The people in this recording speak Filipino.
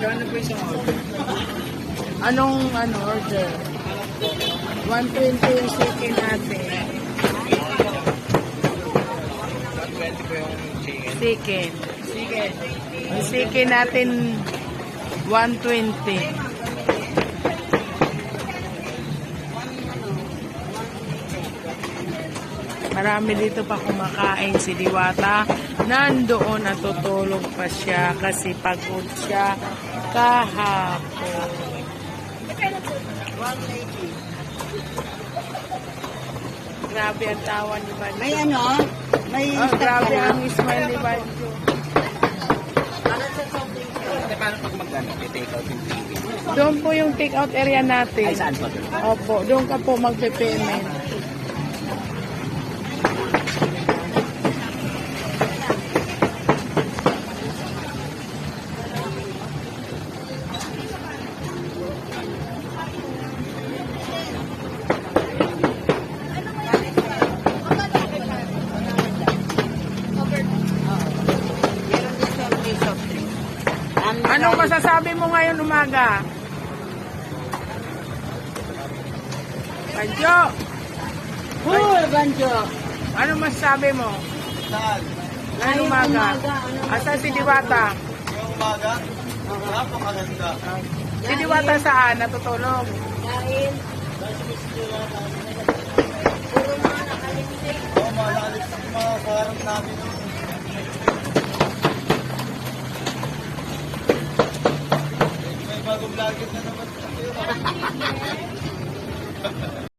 Gano'n po isang order? Anong order? 120 yung chicken natin. 120 po yung chicken. Chicken. Chicken. Yung chicken natin, 120. Marami dito pa kumakain si Diwata. Nandoon natutulog pa siya kasi pagod siya kahapon. Grabe ang tawa ni Banjo. May ano? May Grabe ang smile ni Banjo. Paano pag mag-ano? I-take out yung TV? Doon po yung take out area natin. Ay, saan po doon? Opo, doon ka po magpe-payment. Anong masasabi mo ngayon umaga? Banjo! Hoy, Banjo! Ano masasabi mo? Saan? Ngayon umaga? Asa si Diwata? Yung umaga? Napakaganda. Si Diwata saan? Natutulog? Dahil, puro mga nakalimutin. Oo, malalis yung mga kaharap namin. May bagong vlogger na